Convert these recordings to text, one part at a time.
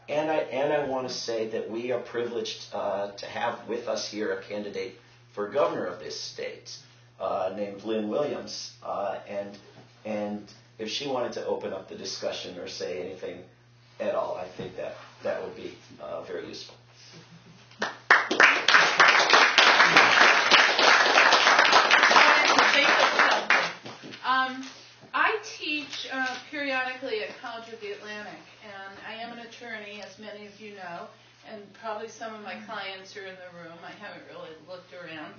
And I want to say that we are privileged to have with us here a candidate for governor of this state named Lynn Williams. And if she wanted to open up the discussion or say anything at all, I think that would be very useful. I teach periodically at College of the Atlantic, and I am an attorney, as many of you know, and probably some of my clients are in the room. I haven't really looked around.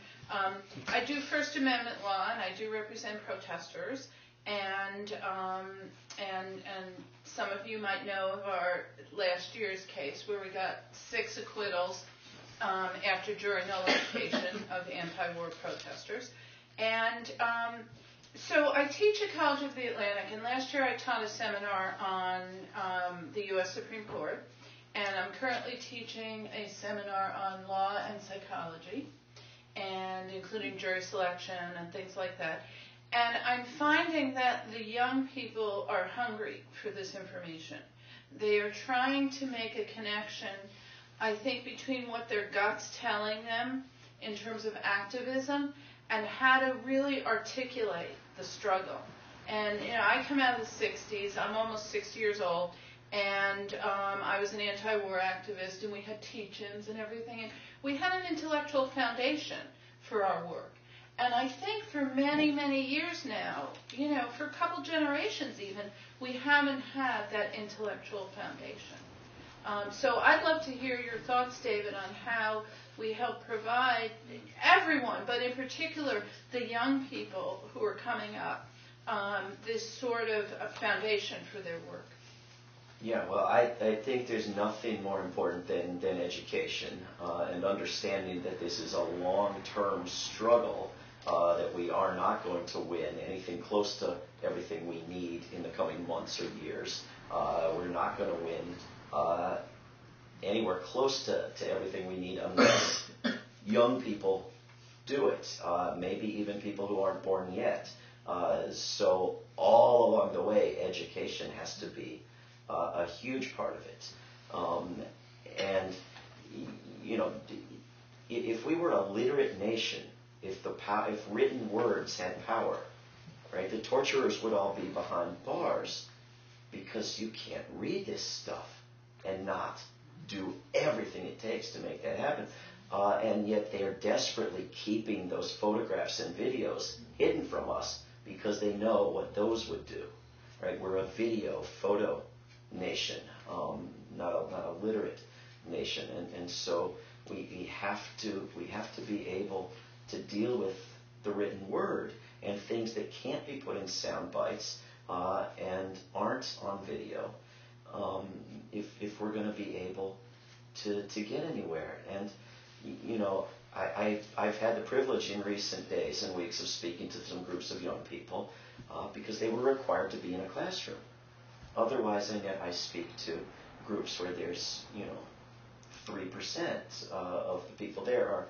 I do First Amendment law, and I do represent protesters, and some of you might know of our last year's case where we got 6 acquittals after jury nullification of anti-war protesters. And so I teach at College of the Atlantic, and last year I taught a seminar on the U.S. Supreme Court, and I'm currently teaching a seminar on law and psychology, and including jury selection and things like that. And I'm finding that the young people are hungry for this information. They are trying to make a connection, I think, between what their gut's telling them in terms of activism and how to really articulate the struggle. And, you know, I come out of the 60s. I'm almost 60 years old. And I was an anti-war activist, and we had teach-ins and everything. And we had an intellectual foundation for our work. And I think for many, many years now, you know, for a couple generations even, we haven't had that intellectual foundation. So I'd love to hear your thoughts, David, on how we help provide everyone, but in particular the young people who are coming up, this sort of a foundation for their work. Yeah, well, I think there's nothing more important than education and understanding that this is a long-term struggle, that we are not going to win anything close to everything we need in the coming months or years. We're not going to win anywhere close to everything we need unless young people do it, maybe even people who aren't born yet. So all along the way, education has to be a huge part of it. And, you know, if we were a literate nation, if written words had power, right, the torturers would all be behind bars because you can't read this stuff and not do everything it takes to make that happen. And yet they are desperately keeping those photographs and videos hidden from us because they know what those would do. Right? We're a video, photo nation, not a literate nation, and so we have to be able to deal with the written word and things that can't be put in sound bites and aren't on video. If we're going to be able to get anywhere. And, you know, I've had the privilege in recent days and weeks of speaking to some groups of young people because they were required to be in a classroom. Otherwise, I speak to groups where there's, you know, 3% of the people there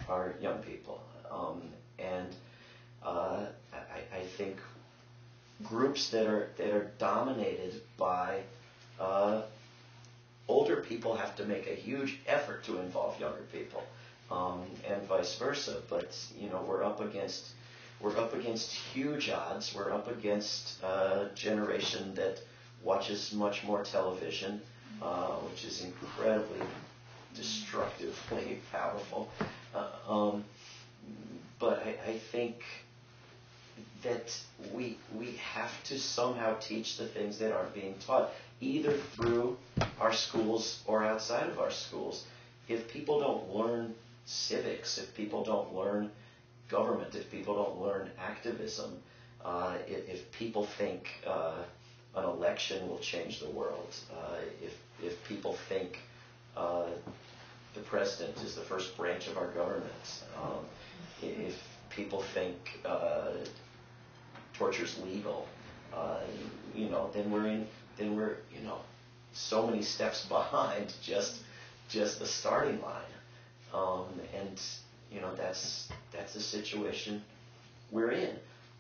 are young people. And I think groups that are dominated by older people have to make a huge effort to involve younger people, and vice versa. But you know, we're up against huge odds. We're up against a generation that watches much more television, which is incredibly destructively powerful. But I think that we have to somehow teach the things that aren't being taught, either through our schools or outside of our schools. If people don't learn civics, if people don't learn government, if people don't learn activism, if people think an election will change the world, if people think the president is the first branch of our government, if people think torture's legal, you know, then we're you know, so many steps behind just the starting line, and you know, that's the situation we're in.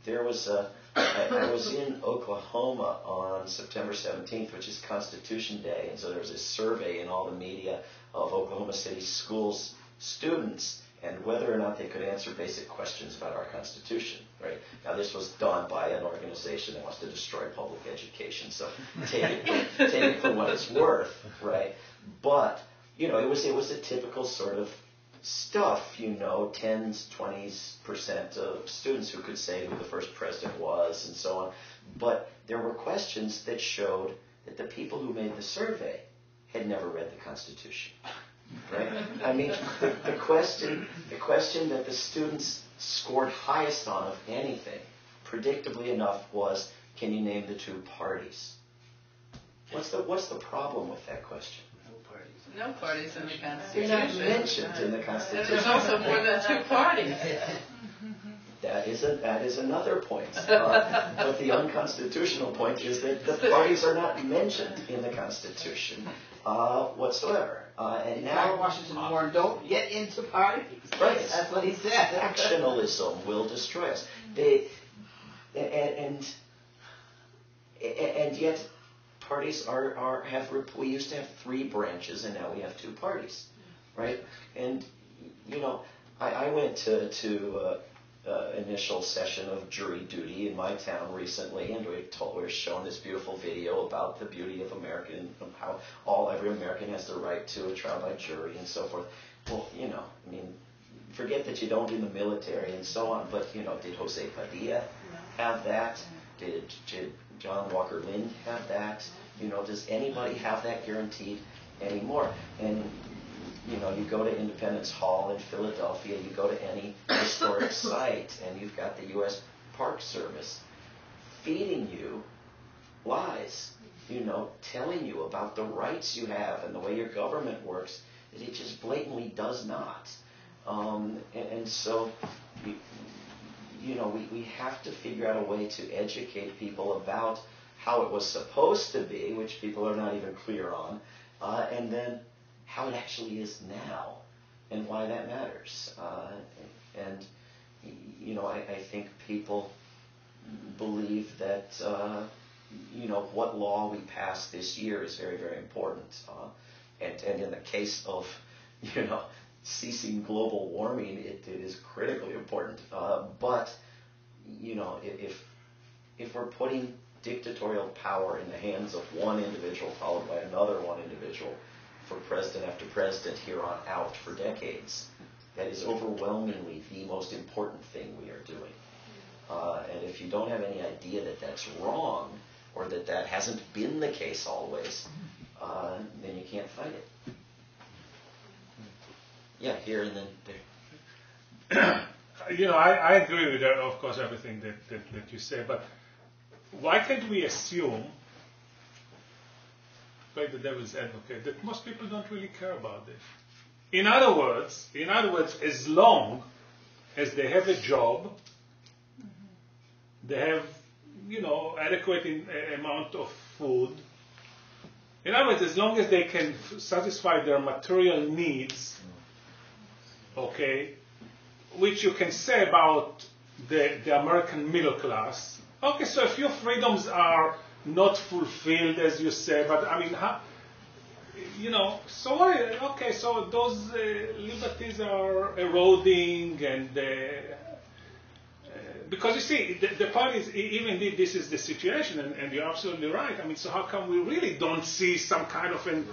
There was a I was in Oklahoma on September 17th, which is Constitution Day, and so there was this survey in all the media of Oklahoma City schools students and whether or not they could answer basic questions about our Constitution, right? Now, this was done by an organization that wants to destroy public education, so take it for what it's worth, right? But, you know, it was a typical sort of stuff, you know, 10s, 20% of students who could say who the first president was and so on. But there were questions that showed that the people who made the survey had never read the Constitution. Right? I mean, the question that the students scored highest on of anything, predictably enough, was, can you name the two parties? What's the problem with that question? No parties in the They're Constitution. not mentioned in the Constitution. There's also more than two parties. That is another point. But the unconstitutional point is that the parties are not mentioned in the Constitution whatsoever. And now Washington Warren, don't get into parties. Right. That's what he said. Factionalism will destroy us. And yet parties we used to have 3 branches and now we have 2 parties, right? And you know, I went to initial session of jury duty in my town recently, and we were shown this beautiful video about the beauty of American, of how every American has the right to a trial by jury and so forth. Well, you know, I mean, forget that you don't in the military and so on, but you know, did Jose Padilla have that? Did John Walker Lind have that? You know, does anybody have that guaranteed anymore? And you know, you go to Independence Hall in Philadelphia, you go to any historic site, and you've got the U.S. Park Service feeding you lies, you know, telling you about the rights you have and the way your government works, that it just blatantly does not. And so, you know, we have to figure out a way to educate people about how it was supposed to be, which people are not even clear on, and then how it actually is now and why that matters. And, you know, I think people believe that, you know, what law we pass this year is very, very important. And in the case of, you know, ceasing global warming, it is critically important. But, you know, if we're putting dictatorial power in the hands of one individual followed by another one individual, for president after president here on out for decades, that is overwhelmingly the most important thing we are doing. And if you don't have any idea that that's wrong, or that hasn't been the case always, then you can't fight it. Yeah, here and then there. You know, I agree with, of course, everything that you say, but why can't we assume, like the devil's advocate, that most people don't really care about this? In other words, as long as they have a job, they have, you know, adequate amount of food. In other words, as long as they can satisfy their material needs, okay, which you can say about the American middle class. Okay, so if your freedoms are not fulfilled, as you say, but I mean, you know, so what? Okay, so those liberties are eroding, and because you see, the point is, even if this is the situation, and you're absolutely right. I mean, so how come we really don't see some kind of a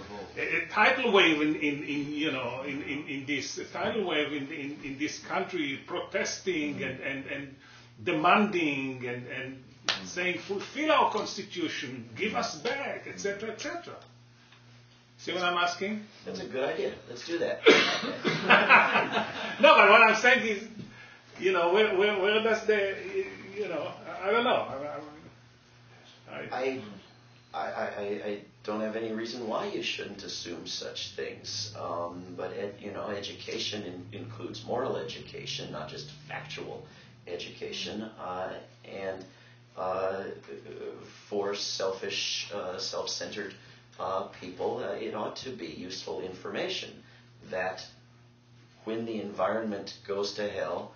tidal wave in this tidal wave in this country, protesting and demanding and saying, fulfill our constitution, give us back, etc., etc. See what I'm asking? That's a good idea. Let's do that. No, but what I'm saying is, you know, where does the, you know, I don't know. I don't have any reason why you shouldn't assume such things. But you know, education includes moral education, not just factual education. And for selfish, self-centered people, it ought to be useful information that when the environment goes to hell,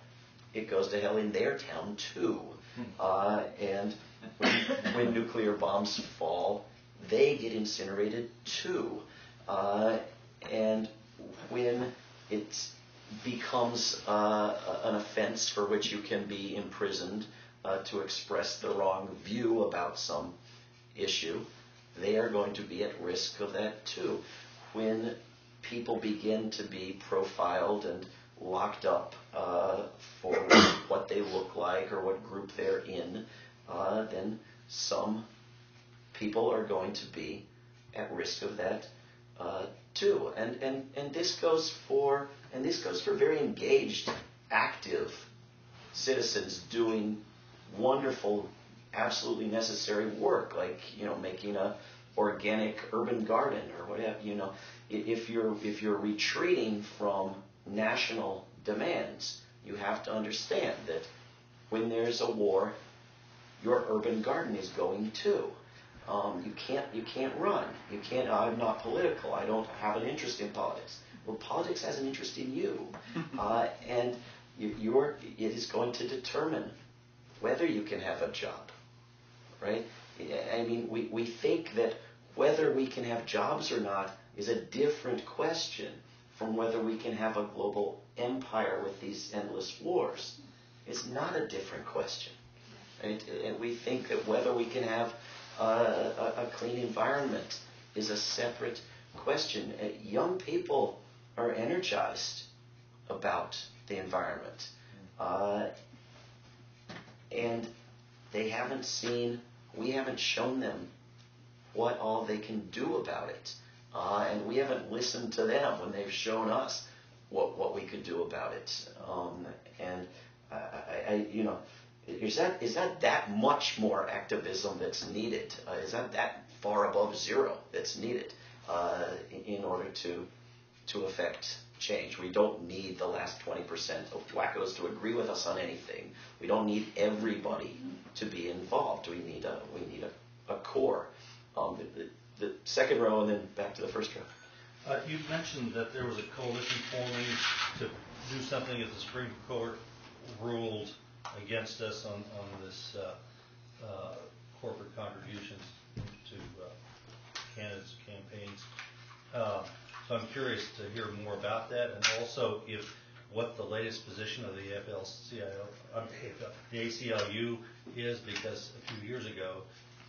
it goes to hell in their town too. And when nuclear bombs fall, they get incinerated too. And when it becomes an offense for which you can be imprisoned to express the wrong view about some issue, they are going to be at risk of that too. When people begin to be profiled and locked up for what they look like or what group they're in, then some people are going to be at risk of that too. And this goes for very engaged, active citizens doing wonderful, absolutely necessary work, like making a organic urban garden or whatever. If you're retreating from national demands, you have to understand that when there's a war, your urban garden is going too. You can't run. You can't. I'm not political. I don't have an interest in politics. Well, politics has an interest in you, and it is going to determine whether you can have a job, right? I mean, we think that whether we can have jobs or not is a different question from whether we can have a global empire with these endless wars. It's not a different question, right? And we think that whether we can have a clean environment is a separate question. Young people are energized about the environment, and we haven't shown them what all they can do about it, and we haven't listened to them when they've shown us what we could do about it. And is that much more activism that's needed? Is that far above zero that's needed in order to affect change? We don't need the last 20% of wackos to agree with us on anything. We don't need everybody to be involved. We need a core. The second row, and then back to the first row. You mentioned that there was a coalition forming to do something if the Supreme Court ruled against us on this corporate contributions to candidates' campaigns. So I'm curious to hear more about that, and also what the latest position of the the ACLU is, because a few years ago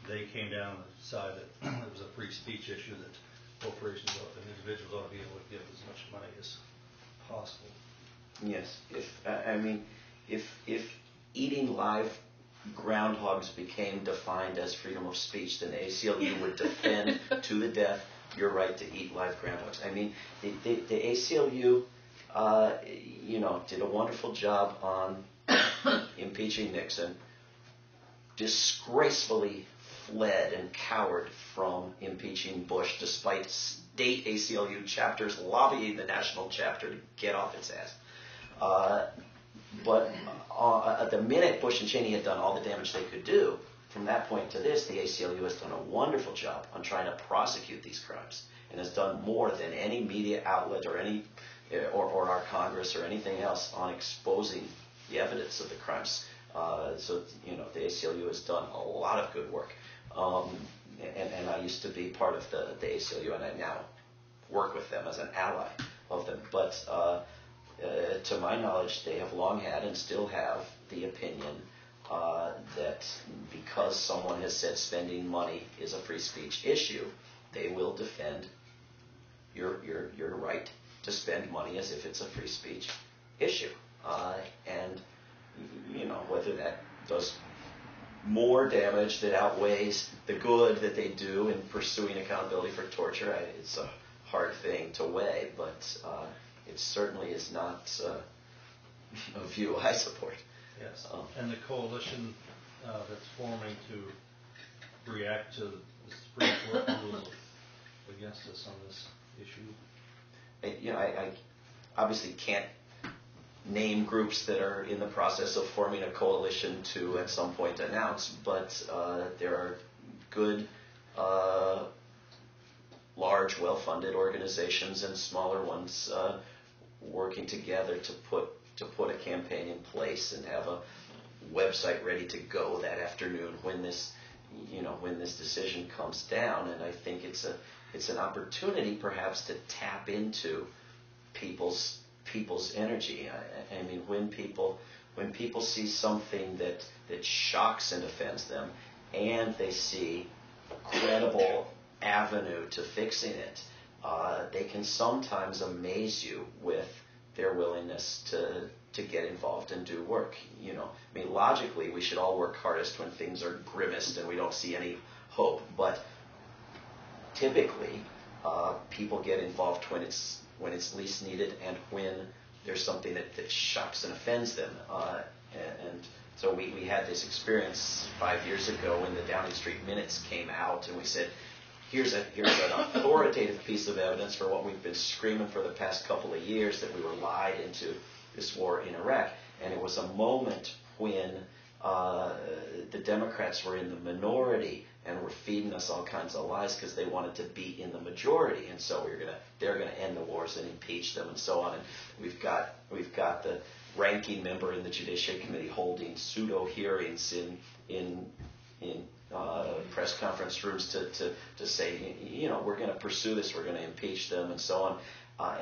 they came down and decided that it was a free speech issue, that corporations and individuals ought to be able to give as much money as possible. Yes, if eating live groundhogs became defined as freedom of speech, then the ACLU would defend to the death your right to eat live groundhogs. I mean, the ACLU, did a wonderful job on impeaching Nixon, disgracefully fled and cowered from impeaching Bush, despite state ACLU chapters lobbying the national chapter to get off its ass. But the minute Bush and Cheney had done all the damage they could do, from that point to this, the ACLU has done a wonderful job on trying to prosecute these crimes, and has done more than any media outlet or or our Congress or anything else on exposing the evidence of the crimes. So the ACLU has done a lot of good work, and I used to be part of the ACLU, and I now work with them as an ally of them. But to my knowledge, they have long had and still have the opinion that because someone has said spending money is a free speech issue, they will defend your right to spend money as if it's a free speech issue. And whether that does more damage that outweighs the good that they do in pursuing accountability for torture, it's a hard thing to weigh, but it certainly is not a view I support. Yes, and the coalition that's forming to react to the Supreme Court rules against us on this issue. I obviously can't name groups that are in the process of forming a coalition to at some point announce, but there are good, large, well-funded organizations and smaller ones working together to put a campaign in place and have a website ready to go that afternoon when this decision comes down. And I think it's an opportunity perhaps to tap into people's energy. I mean, when people see something that shocks and offends them, and they see a credible avenue to fixing it, they can sometimes amaze you with their willingness to get involved and do work. I mean, logically, we should all work hardest when things are grimmest and we don't see any hope. But typically, people get involved when it's least needed and when there's something that shocks and offends them. And so we had this experience 5 years ago when the Downing Street Minutes came out, and we said, here's an authoritative piece of evidence for what we've been screaming for the past couple of years, that we were lied into this war in Iraq. And it was a moment when the Democrats were in the minority and were feeding us all kinds of lies because they wanted to be in the majority, and so they're gonna end the wars and impeach them and so on. And we've got the ranking member in the Judiciary Committee holding pseudo hearings in press conference rooms to say, we're going to pursue this, we're going to impeach them, and so on.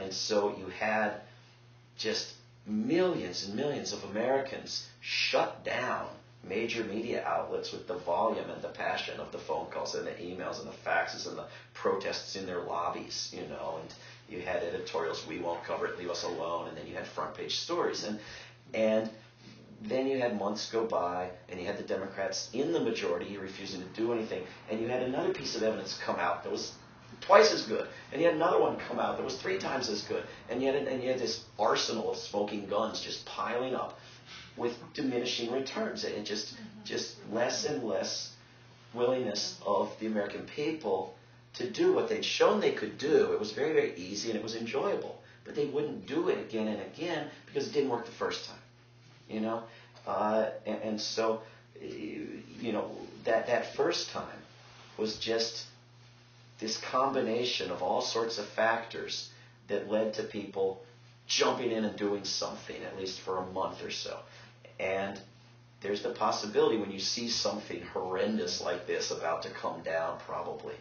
And so you had just millions and millions of Americans shut down major media outlets with the volume and the passion of the phone calls and the emails and the faxes and the protests in their lobbies, and you had editorials, we won't cover it, leave us alone, and then you had front page stories. And then you had months go by, and you had the Democrats in the majority refusing to do anything, and you had another piece of evidence come out that was twice as good, and you had another one come out that was 3 times as good, and you had this arsenal of smoking guns just piling up with diminishing returns, and just less and less willingness of the American people to do what they'd shown they could do. It was very, very easy and it was enjoyable, but they wouldn't do it again and again because it didn't work the first time, and so that first time was just this combination of all sorts of factors that led to people jumping in and doing something, at least for a month or so. And there's the possibility, when you see something horrendous like this about to come down, probably,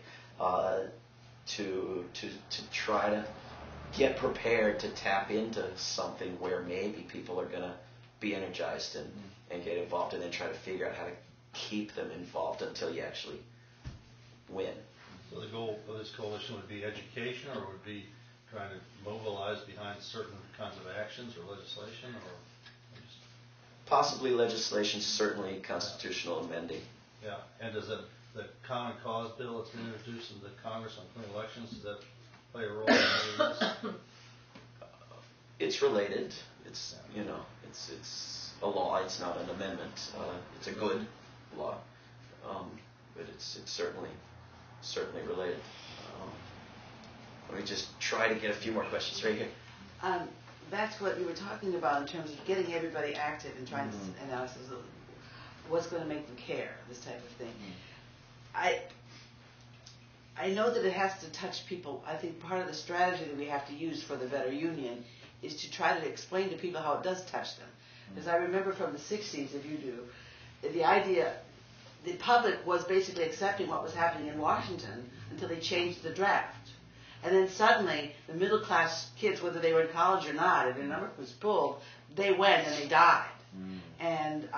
to try to get prepared to tap into something where maybe people are going to be energized and get involved, and then try to figure out how to keep them involved until you actually win. So the goal of this coalition would be education, or would be trying to mobilize behind certain kinds of actions or legislation, or just... Possibly legislation, certainly constitutional amending. Yeah, and does the Common Cause bill that's been introduced into Congress on clean elections, does that play a role in any of this? It's related. It's it's a law. It's not an amendment. It's a good law, but it's certainly related. Let me just try to get a few more questions right here. That's what you were talking about in terms of getting everybody active and trying to analysis of what's going to make them care, this type of thing. I know that it has to touch people. I think part of the strategy that we have to use for the Better Union is to try to explain to people how it does touch them. Because I remember from the 60s, if you do, the idea, the public was basically accepting what was happening in Washington until they changed the draft. And then suddenly, the middle class kids, whether they were in college or not, if the number was pulled, they went and they died. And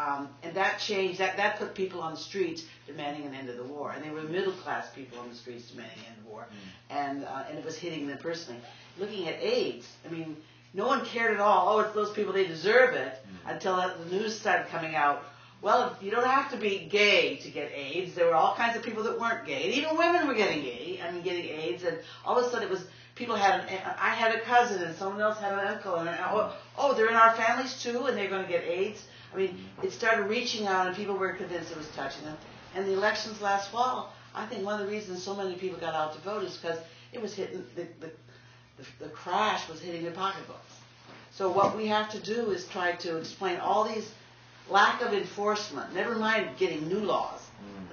that changed, that put people on the streets demanding an end of the war. And they were middle class people on the streets demanding an end of the war. And it was hitting them personally. Looking at AIDS, I mean, no one cared at all. Oh, it's those people, they deserve it, until the news started coming out. Well, you don't have to be gay to get AIDS. There were all kinds of people that weren't gay. And even women were getting getting AIDS. And all of a sudden it was, people I had a cousin and someone else had an uncle. And they're in our families too and they're going to get AIDS. I mean, it started reaching out and people were convinced it was touching them. And the elections last fall, I think one of the reasons so many people got out to vote is because it was hitting, the crash was hitting their pocketbooks. So what we have to do is try to explain all these lack of enforcement, never mind getting new laws,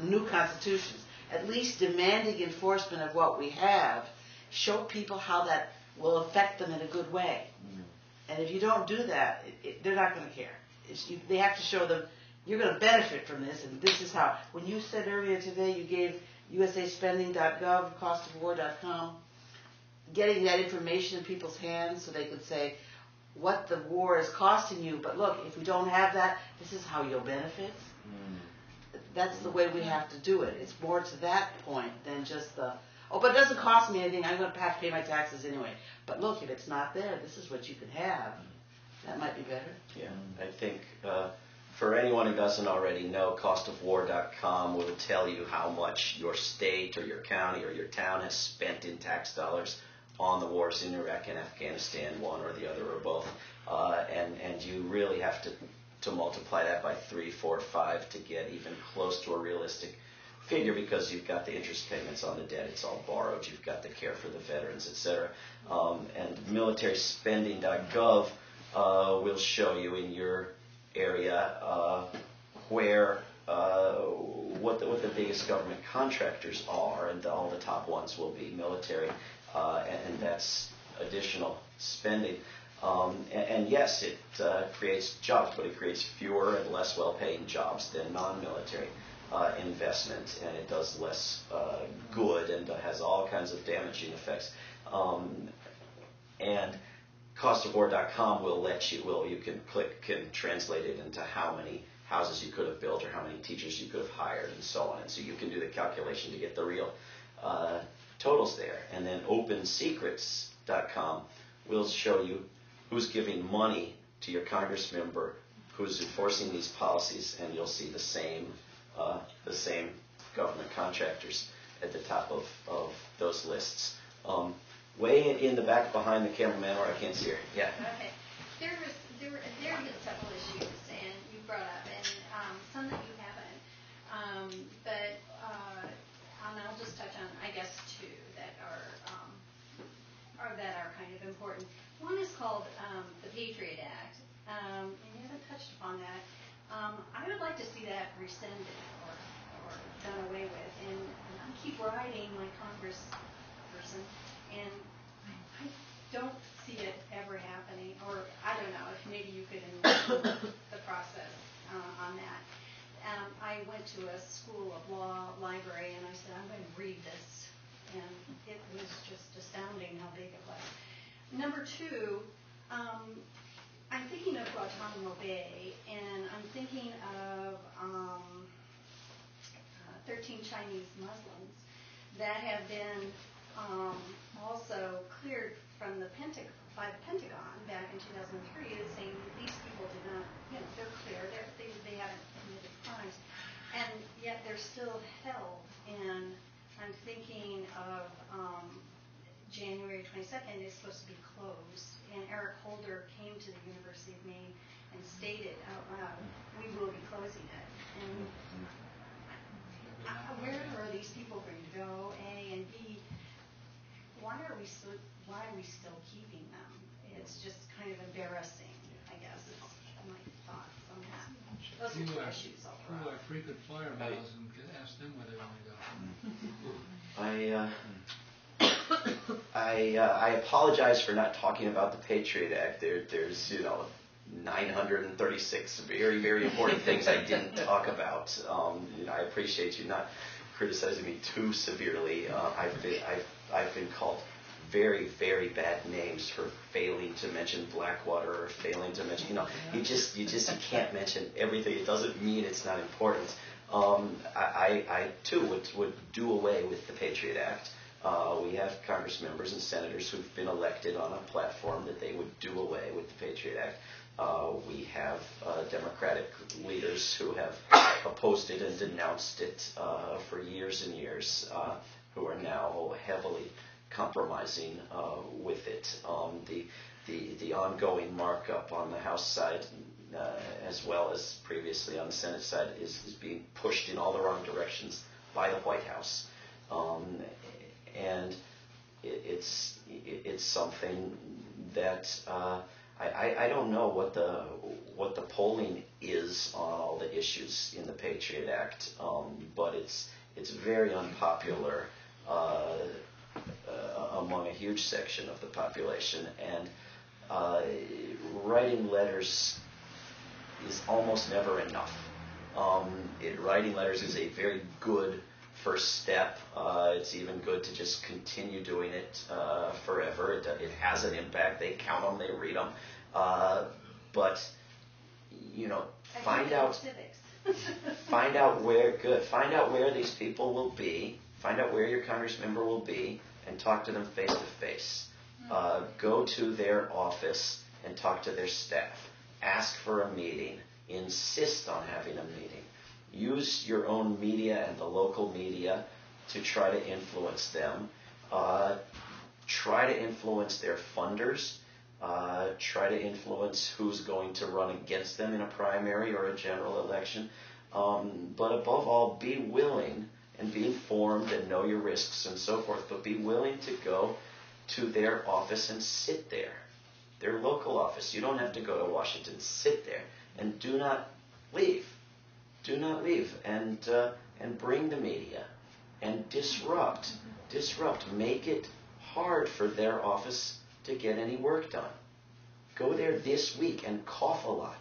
new constitutions, at least demanding enforcement of what we have, show people how that will affect them in a good way. And if you don't do that, they're not going to care. They have to show them you're going to benefit from this, and this is how. When you said earlier today you gave usaspending.gov, costofwar.com, getting that information in people's hands so they could say what the war is costing you, but look, if we don't have that, this is how you'll benefit. That's the way we have to do it. It's more to that point than just the, oh, but it doesn't cost me anything, I'm going to have to pay my taxes anyway. But look, if it's not there, this is what you can have. That might be better. Yeah, I think for anyone who doesn't already know, costofwar.com will tell you how much your state or your county or your town has spent in tax dollars on the wars in Iraq and Afghanistan, one or the other or both. And you really have to multiply that by 3, 4, 5 to get even close to a realistic figure, because you've got the interest payments on the debt, it's all borrowed, you've got the care for the veterans, etc. And militaryspending.gov will show you in your area where what the biggest government contractors are, and all the top ones will be military, and that's additional spending. And yes, it creates jobs, but it creates fewer and less well-paying jobs than non-military investment, and it does less good and has all kinds of damaging effects. And costofwar.com will let you, you can translate it into how many houses you could have built or how many teachers you could have hired and so on. And so you can do the calculation to get the real totals there. And then opensecrets.com will show you who's giving money to your Congress member, who's enforcing these policies, and you'll see the same government contractors at the top of those lists. Way in the back behind the cameraman, or I can't see her. Yeah. Okay. There have been several issues, and you brought up, and some that you haven't. But and I'll just touch on, I guess, two that are kind of important. One is called the Patriot Act, and you haven't touched upon that. I would like to see that rescinded or done away with, and I keep writing my congressperson, and I don't see it ever happening, or I don't know if maybe you could enlighten the process on that. I went to a school of law library, and I said, I'm going to read this, and it was just astounding how big it was. Number two, I'm thinking of Guantanamo Bay, and I'm thinking of 13 Chinese Muslims that have been also cleared from the by the Pentagon back in 2003, saying that these people did not, they're clear, they haven't committed crimes, and yet they're still held. And I'm thinking of January 22nd is supposed to be closed, and Eric Holder came to the University of Maine and stated out loud, we will be closing it. And where are these people going to go, A, and B, why are we still keeping them? It's just kind of embarrassing, I guess, is my thoughts on that. Those are two issues I'll throw out. Who are frequent flyer miles, and ask them where they want to go. I apologize for not talking about the Patriot Act. There's 936 very, very important things I didn't talk about. I appreciate you not criticizing me too severely. I've been called very, very bad names for failing to mention Blackwater or failing to mention, you can't mention everything. It doesn't mean it's not important. I too would do away with the Patriot Act. We have Congress members and senators who've been elected on a platform that they would do away with the Patriot Act. We have Democratic leaders who have opposed it and denounced it for years and years, who are now heavily compromising with it. The ongoing markup on the House side, as well as previously on the Senate side, is being pushed in all the wrong directions by the White House, and it's something that I don't know what the polling is on all the issues in the Patriot Act, but it's very unpopular among a huge section of the population, and writing letters is almost never enough. Writing letters is a very good first step. It's even good to just continue doing it forever. It has an impact. They count them, they read them. But find out where these people will be. Find out where your Congress member will be, and talk to them face to face. Go to their office and talk to their staff. Ask for a meeting. Insist on having a meeting. Use your own media and the local media to try to influence them. Try to influence their funders. Try to influence who's going to run against them in a primary or a general election. But above all, be willing and be informed and know your risks and so forth, but be willing to go to their office and sit there, their local office. You don't have to go to Washington. Sit there and do not leave. Do not leave, and bring the media and disrupt. Make it hard for their office to get any work done. Go there this week and cough a lot.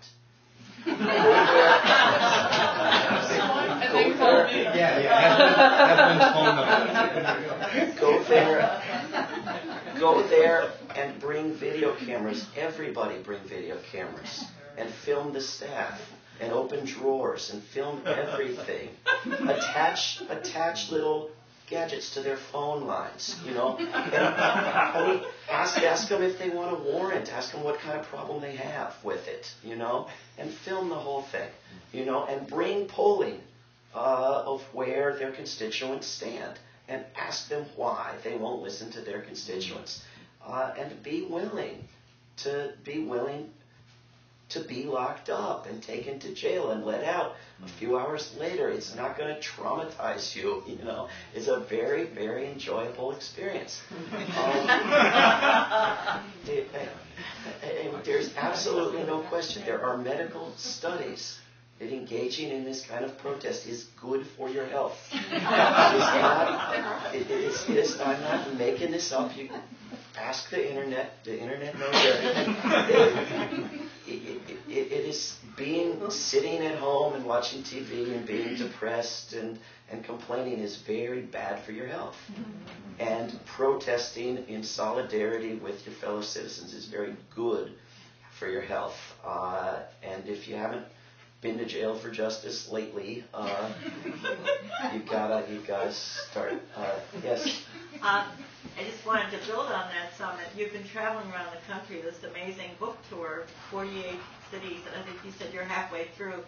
Go there and bring video cameras. Everybody bring video cameras and film the staff and open drawers and film everything. Attach little gadgets to their phone lines, And, ask them if they want a warrant. Ask them what kind of problem they have with it, And film the whole thing, And bring polling of where their constituents stand, and ask them why they won't listen to their constituents, and be willing to be locked up and taken to jail and let out a few hours later. It's not going to traumatize you, It's a very, very enjoyable experience. There's absolutely no question. There are medical studies that engaging in this kind of protest is good for your health. I'm not making this up. You ask the internet. The internet knows everything. It is sitting at home and watching TV and being depressed and complaining is very bad for your health. And protesting in solidarity with your fellow citizens is very good for your health. And if you haven't been to jail for justice lately, you gotta start. Yes. I just wanted to build on that some. You've been traveling around the country, this amazing book tour, 48 cities, and I think you said you're halfway through.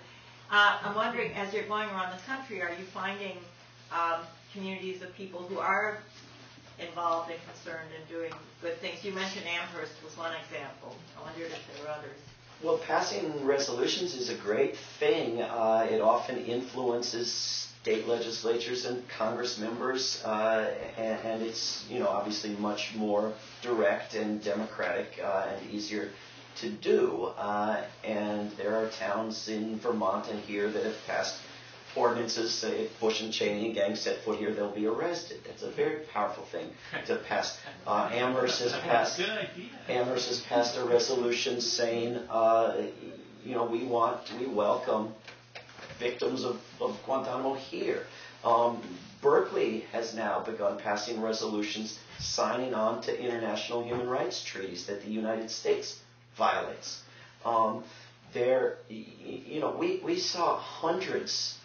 I'm wondering, as you're going around the country, are you finding communities of people who are involved and concerned and doing good things? You mentioned Amherst was one example. I wondered if there were others. Well, passing resolutions is a great thing. It often influences state legislatures and Congress members, and it's obviously much more direct and democratic and easier to do. And there are towns in Vermont and here that have passed ordinances. If Bush and Cheney and gang set foot here, they'll be arrested. That's a very powerful thing to pass. Amherst has passed a resolution saying, we welcome victims of Guantanamo here. Berkeley has now begun passing resolutions signing on to international human rights treaties that the United States violates. We saw hundreds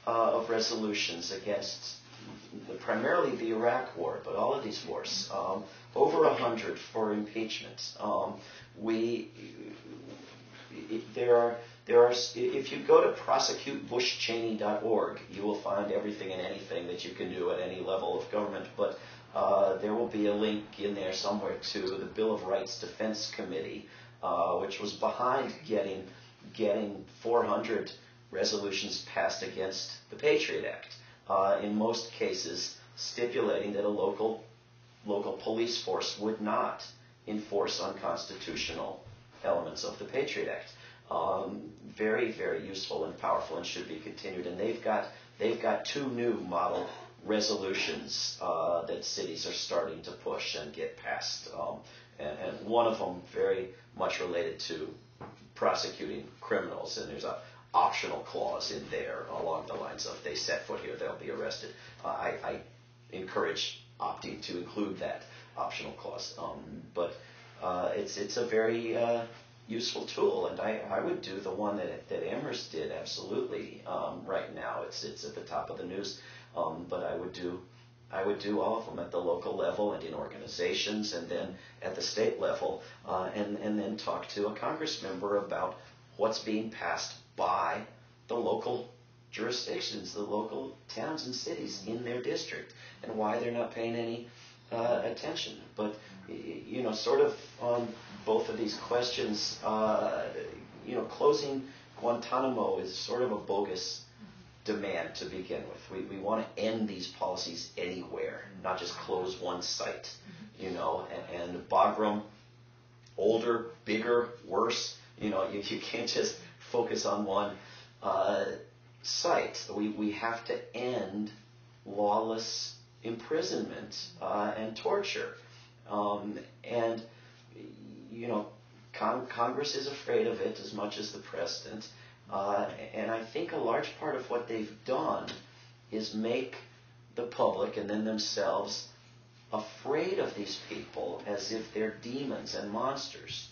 of resolutions against primarily the Iraq War, but all of these wars, over 100 for impeachment. If you go to prosecutebushcheney.org, you will find everything and anything that you can do at any level of government. But there will be a link in there somewhere to the Bill of Rights Defense Committee, which was behind getting 400 resolutions passed against the Patriot Act. In most cases, stipulating that a local police force would not enforce unconstitutional elements of the Patriot Act. Very, very useful and powerful, and should be continued. And they've got 2 new model resolutions that cities are starting to push and get passed. And one of them very much related to prosecuting criminals. And there's a optional clause in there along the lines of they set foot here, they'll be arrested. I encourage opting to include that optional clause. But it's a very useful tool, and I would do the one that Amherst did absolutely right now. It's at the top of the news, but I would do all of them at the local level and in organizations, and then at the state level, and then talk to a Congress member about what's being passed by the local jurisdictions, the local towns and cities in their district, and why they're not paying any attention. But sort of on both of these questions, closing Guantanamo is sort of a bogus demand to begin with. We want to end these policies anywhere, not just close one site. And Bagram, older, bigger, worse. You can't just focus on one site. We have to end lawless imprisonment and torture. Congress is afraid of it as much as the president. And I think a large part of what they've done is make the public and then themselves afraid of these people as if they're demons and monsters,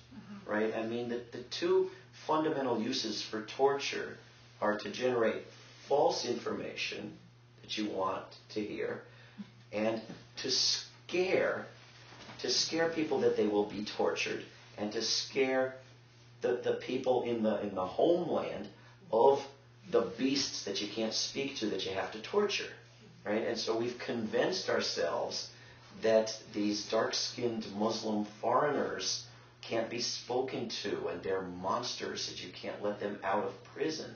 right? I mean, the two fundamental uses for torture are to generate false information that you want to hear, and to scare people that they will be tortured, and to scare the people in the homeland of the beasts that you can't speak to, that you have to torture, right? And so we've convinced ourselves that these dark-skinned Muslim foreigners can't be spoken to, and they're monsters, that you can't let them out of prison,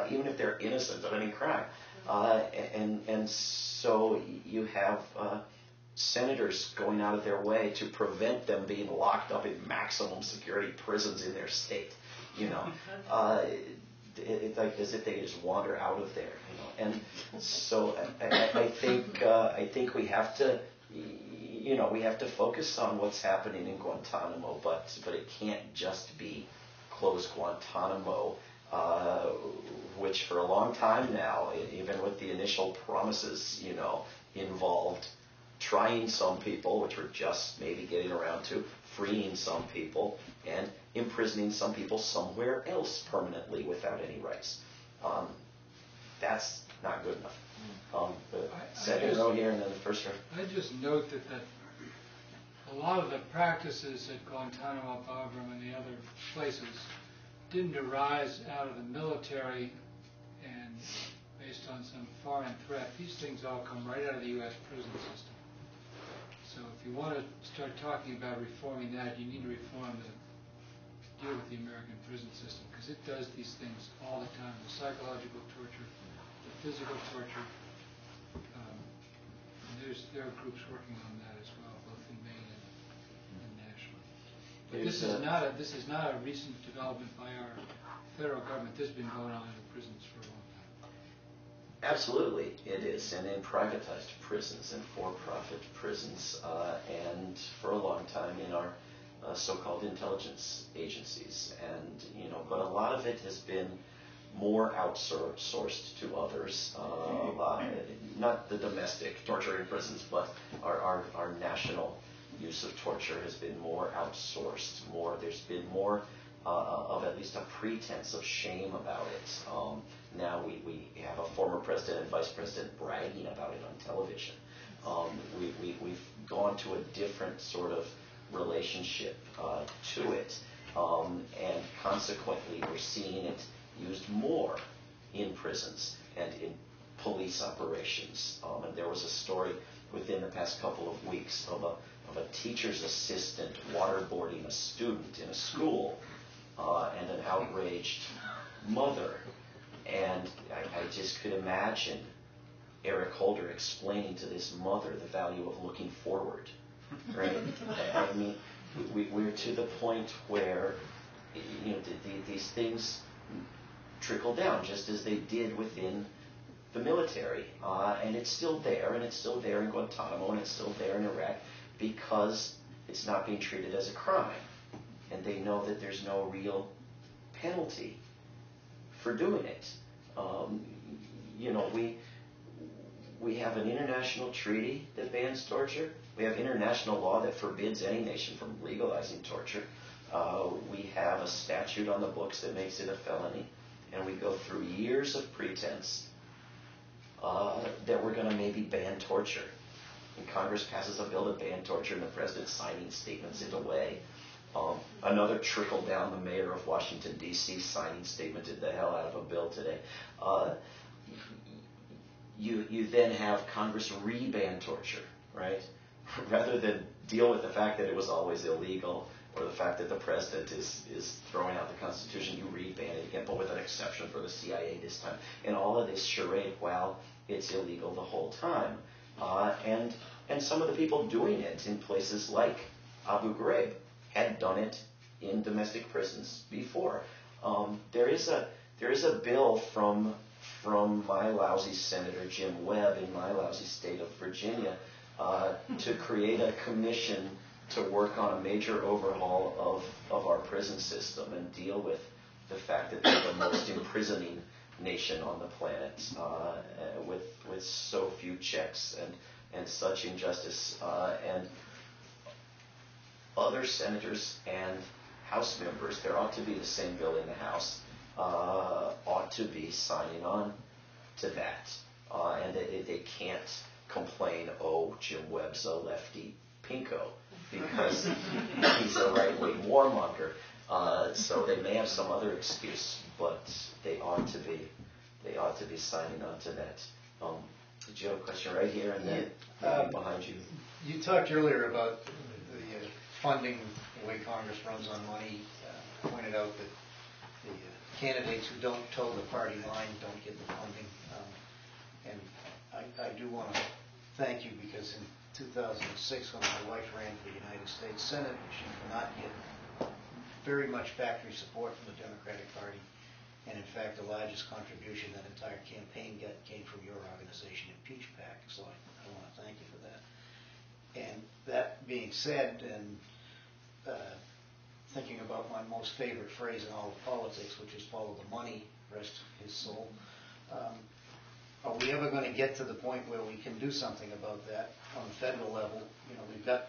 even if they're innocent of any crime. And so you have senators going out of their way to prevent them being locked up in maximum security prisons in their state. It's like as if they could just wander out of there. And so I think we have to. We have to focus on what's happening in Guantanamo, but it can't just be close Guantanamo, which for a long time now, even with the initial promises, involved trying some people, which we're just maybe getting around to, freeing some people, and imprisoning some people somewhere else permanently without any rights. That's not good enough. The second row here and then the first row. I just note that a lot of the practices at Guantanamo, Bagram, and the other places didn't arise out of the military and based on some foreign threat. These things all come right out of the U.S. prison system. So if you want to start talking about reforming that, you need to reform deal with the American prison system, because it does these things all the time: the psychological torture, the physical torture. And there are groups working on that as well, both in Maine and nationally. But this is not a recent development by our federal government. This has been going on in the prisons for a long time. Absolutely, it is, and in privatized prisons and for-profit prisons, and for a long time in our so-called intelligence agencies. And but a lot of it has been more outsourced to others. Not the domestic torture in prisons, but our national use of torture has been more outsourced. There's been more of at least a pretense of shame about it. Now we have a former president and vice president bragging about it on television. We've gone to a different sort of relationship to it, and consequently we're seeing it used more in prisons and in police operations. And there was a story within the past couple of weeks of a teacher's assistant waterboarding a student in a school, and an outraged mother. And I just could imagine Eric Holder explaining to this mother the value of looking forward, right? I mean, we're to the point where these things trickle down, just as they did within the military, and it's still there, and it's still there in Guantanamo, and it's still there in Iraq, because it's not being treated as a crime, and they know that there's no real penalty for doing it. You know, we have an international treaty that bans torture. We have international law that forbids any nation from legalizing torture. We have a statute on the books that makes it a felony. And we go through years of pretense that we're going to maybe ban torture. And Congress passes a bill to ban torture, and the president signing statements it away. Another trickle down, the mayor of Washington, D.C. signing statemented the hell out of a bill today. You then have Congress re-ban torture, right? Rather than deal with the fact that it was always illegal, or the fact that the president is throwing out the Constitution, you re-ban it again, but with an exception for the CIA this time. And all of this charade, well, it's illegal the whole time. And some of the people doing it in places like Abu Ghraib had done it in domestic prisons before. There is a bill from my lousy Senator Jim Webb in my lousy state of Virginia to create a commission to work on a major overhaul of our prison system and deal with the fact that they're the most imprisoning nation on the planet with so few checks and such injustice. And other senators and House members, there ought to be the same bill in the House, ought to be signing on to that. And they can't complain, oh, Jim Webb's a lefty pinko, because he's a right-wing warmonger. So they may have some other excuse, but they ought to be signing on to that. Did you have a question right here and then behind you? You talked earlier about the funding, the way Congress runs on money. Pointed out that the candidates who don't toe the party line don't get the funding. And I do want to thank you, because in 2006, when my wife ran for the United States Senate, she did not get very much factory support from the Democratic Party. And in fact, the largest contribution that entire campaign came from your organization, Impeach PAC. So I want to thank you for that. And that being said, and thinking about my most favorite phrase in all of politics, which is follow the money, rest his soul. Are we ever going to get to the point where we can do something about that on the federal level? You know, we've got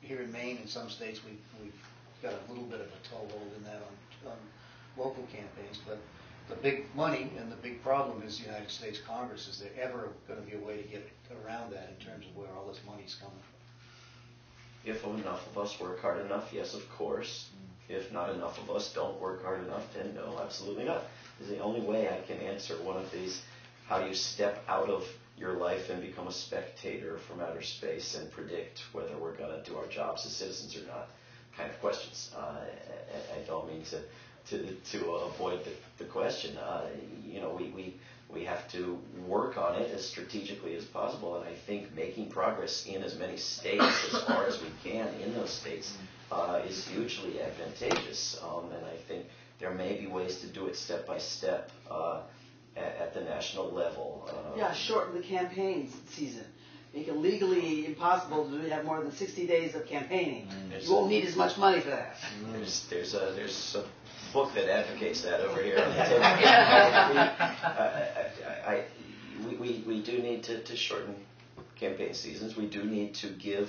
here in Maine, in some states, we've got a little bit of a toehold in that on local campaigns, but the big money and the big problem is the United States Congress. Is there ever going to be a way to get around that in terms of where all this money's coming from? If enough of us work hard enough, yes, of course. If not enough of us don't work hard enough, then no, absolutely not. It's the only way I can answer one of these, how do you step out of your life and become a spectator from outer space and predict whether we're going to do our jobs as citizens or not, kind of questions. I don't mean to avoid the question. You know, we have to work on it as strategically as possible, and I think making progress in as many states as far as we can in those states is hugely advantageous. And I think there may be ways to do it step by step at the national level. Shorten the campaign season. Make it legally impossible to have more than 60 days of campaigning. You won't need as much money for that. There's a book that advocates that over here. We do need to shorten campaign seasons. We do need to give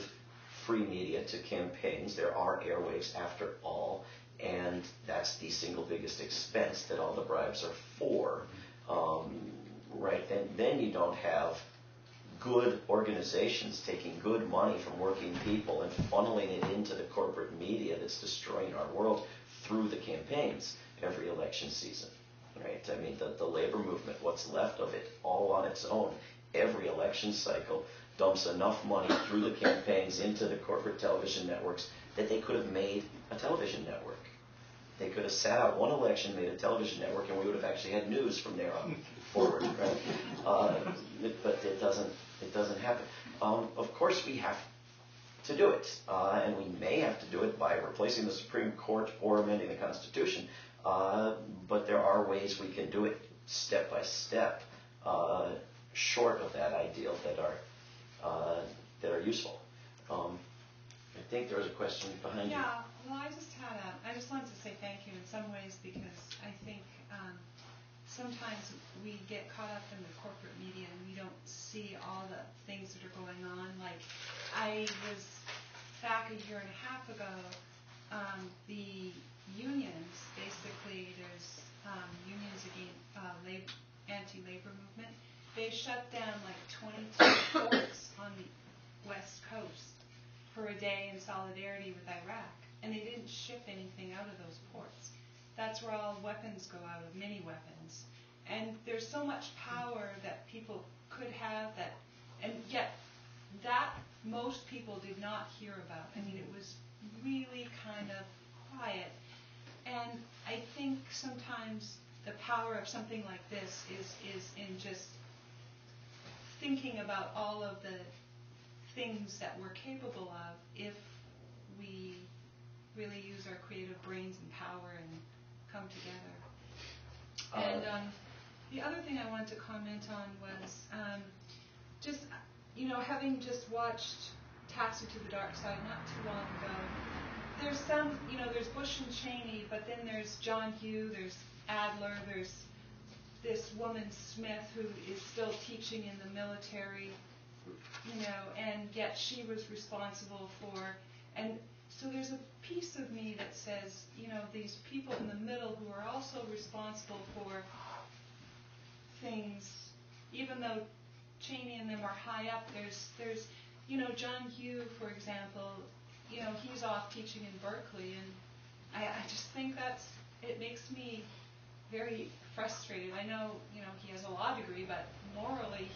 free media to campaigns. There are airwaves after all, and that's the single biggest expense that all the bribes are for. Right? Then you don't have good organizations taking good money from working people and funneling it into the corporate media that's destroying our world through the campaigns every election season. Right? I mean, the labor movement, what's left of it, all on its own, every election cycle dumps enough money through the campaigns into the corporate television networks that they could have made a television network. They could have sat out one election, made a television network, and we would have actually had news from there on forward, right? But it doesn't happen. Of course, we have to do it, and we may have to do it by replacing the Supreme Court or amending the Constitution. But there are ways we can do it step by step, short of that ideal, that are useful. I think there was a question behind you. Yeah, well, I just wanted to say thank you in some ways, because I think sometimes we get caught up in the corporate media and we don't see all the things that are going on. Like, I was back a year and a half ago, the unions, basically there's unions against anti-labor movement. They shut down like 22 ports on the West Coast for a day in solidarity with Iraq, and they didn't ship anything out of those ports. That's where all weapons go out, of mini weapons. And there's so much power that people could have that, and yet that most people did not hear about. I mean, it was really kind of quiet. And I think sometimes the power of something like this is in just thinking about all of the things that we're capable of if we really use our creative brains and power and come together. And the other thing I wanted to comment on was just, having just watched Taxi to the Dark Side not too long ago, there's some, there's Bush and Cheney, but then there's John Hugh, there's Adler, there's this woman Smith who is still teaching in the military, and yet she was responsible for, and so there's a piece of me that says, these people in the middle who are also responsible for things, even though Cheney and them are high up, there's John Hugh, for example, he's off teaching in Berkeley, and I just think it makes me very frustrated. I know, he has a law degree, but morally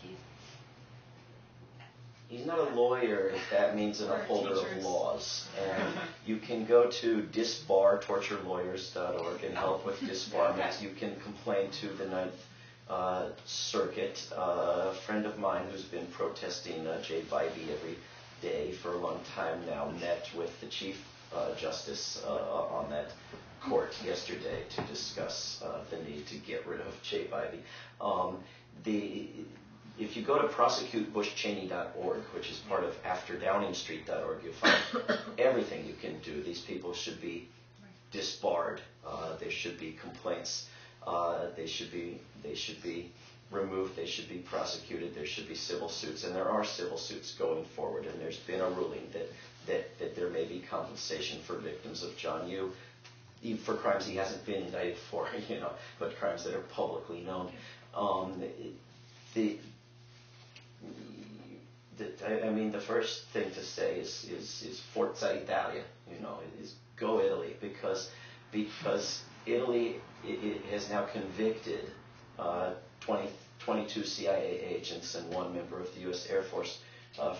he's not a lawyer if that means an upholder of laws. And you can go to Disbar, torturelawyers.org, and help with disbarment. You can complain to the Ninth Circuit. A friend of mine who's been protesting Jay Bybee every day for a long time now met with the Chief Justice on that court yesterday to discuss the need to get rid of Jay Bybee. If you go to prosecutebushcheney.org, which is part of afterdowningstreet.org, you'll find everything you can do. These people should be disbarred. There should be complaints. They should be removed. They should be prosecuted. There should be civil suits, and there are civil suits going forward. And there's been a ruling that there may be compensation for victims of John Yoo, for crimes he hasn't been indicted for, but crimes that are publicly known. The first thing to say is Forza Italia, is go Italy, because Italy has now convicted 22 CIA agents and one member of the U.S. Air Force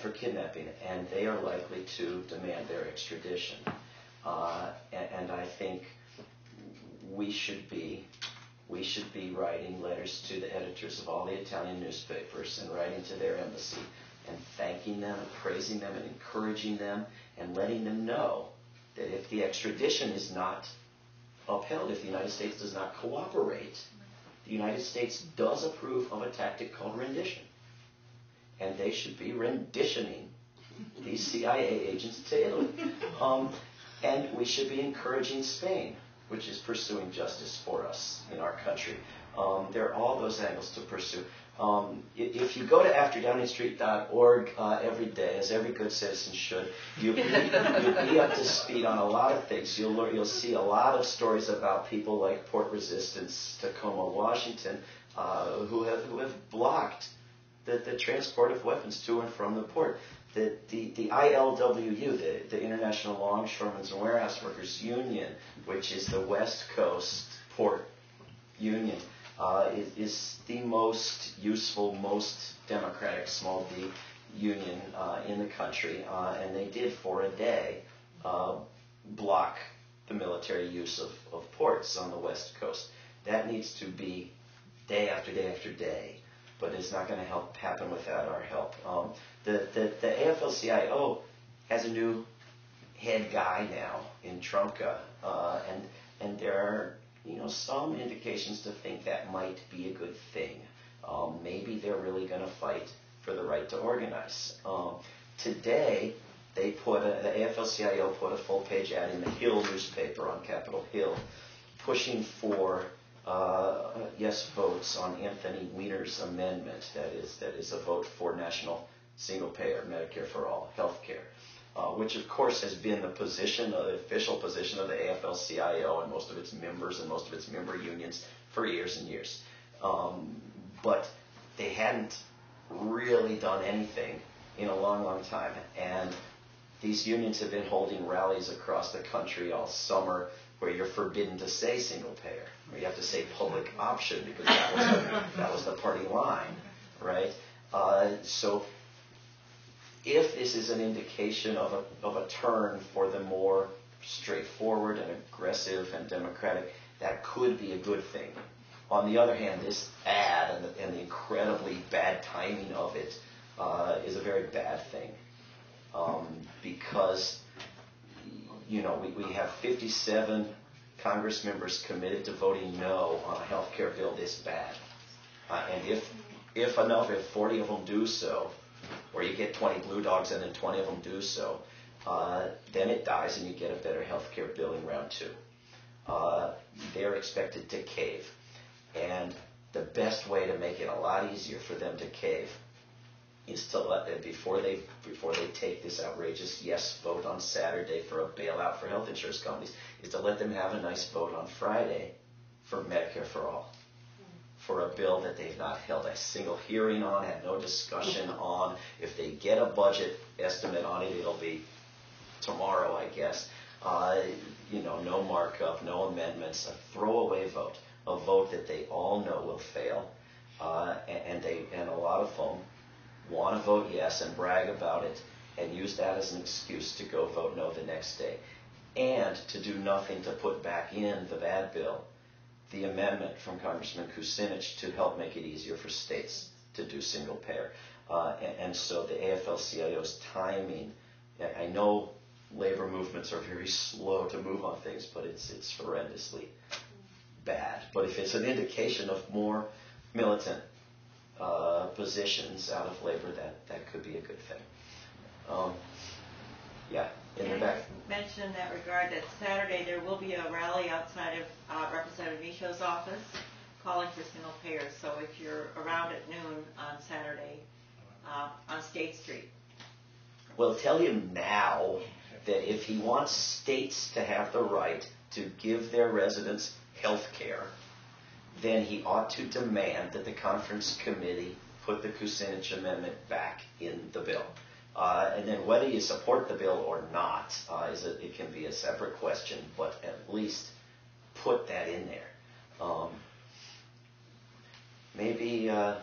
for kidnapping, and they are likely to demand their extradition. And I think we should be writing letters to the editors of all the Italian newspapers and writing to their embassy and thanking them and praising them and encouraging them and letting them know that if the extradition is not upheld, if the United States does not cooperate, the United States does approve of a tactic called rendition. And they should be renditioning these CIA agents to Italy. And we should be encouraging Spain, which is pursuing justice for us in our country. There are all those angles to pursue. If you go to afterdowningstreet.org every day, as every good citizen should, you'll be up to speed on a lot of things. You'll see a lot of stories about people like Port Resistance, Tacoma, Washington, who have blocked the transport of weapons to and from the port. The ILWU, the International Longshoremen's and Warehouse Workers Union, which is the West Coast Port Union, is the most useful, most democratic small D union in the country, and they did for a day block the military use of ports on the West Coast. That needs to be day after day after day, but it's not going to happen without our help. The AFL-CIO has a new head guy now in Trumka, and there are some indications to think that might be a good thing. Maybe they're really going to fight for the right to organize. Today, the AFL-CIO put a full-page ad in the Hill newspaper on Capitol Hill, pushing for yes votes on Anthony Weiner's amendment. That is a vote for national single-payer Medicare for all health care, which of course has been the position, the official position of the AFL-CIO and most of its members and most of its member unions for years and years. But they hadn't really done anything in a long, long time. And these unions have been holding rallies across the country all summer where you're forbidden to say single-payer, where you have to say public option because that was the party line, right? So if this is an indication of a turn for the more straightforward and aggressive and democratic, that could be a good thing. On the other hand, this ad and the incredibly bad timing of it is a very bad thing because we have 57 Congress members committed to voting no on a health care bill this bad, and if 40 of them do so, or you get 20 blue dogs and then 20 of them do so, then it dies and you get a better health care bill in round two. They're expected to cave. And the best way to make it a lot easier for them to cave is to let them, before they take this outrageous yes vote on Saturday for a bailout for health insurance companies, is to let them have a nice vote on Friday for Medicare for all, for a bill that they've not held a single hearing on, had no discussion on. If they get a budget estimate on it, it'll be tomorrow, I guess. No markup, no amendments, a throwaway vote. A vote that they all know will fail, and a lot of them want to vote yes and brag about it and use that as an excuse to go vote no the next day, and to do nothing to put back in the bad bill the amendment from Congressman Kucinich to help make it easier for states to do single payer. And so the AFL-CIO's timing, I know labor movements are very slow to move on things, but it's horrendously bad. But if it's an indication of more militant positions out of labor, that could be a good thing. In the back. Mention in that regard that Saturday there will be a rally outside of Representative Michaud's office calling for single payers. So if you're around at noon on Saturday on State Street. Well, tell him now that if he wants states to have the right to give their residents health care, then he ought to demand that the conference committee put the Kucinich amendment back in the bill. And then whether you support the bill or not, it can be a separate question, but at least put that in there. Maybe a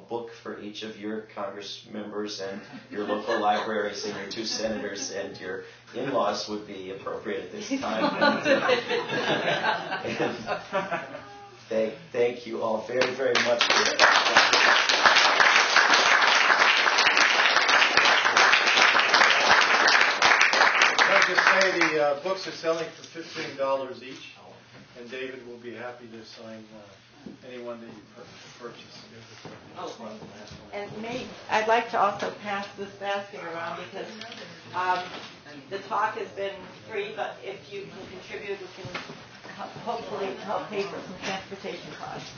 book for each of your Congress members and your local libraries and your 2 senators and your in-laws would be appropriate at this time. And thank you all very, very much. I'll just say the books are selling for $15 each, and David will be happy to sign anyone that you purchase. And I'd like to also pass this basket around because the talk has been free, but if you can contribute, we can hopefully help pay for some transportation costs.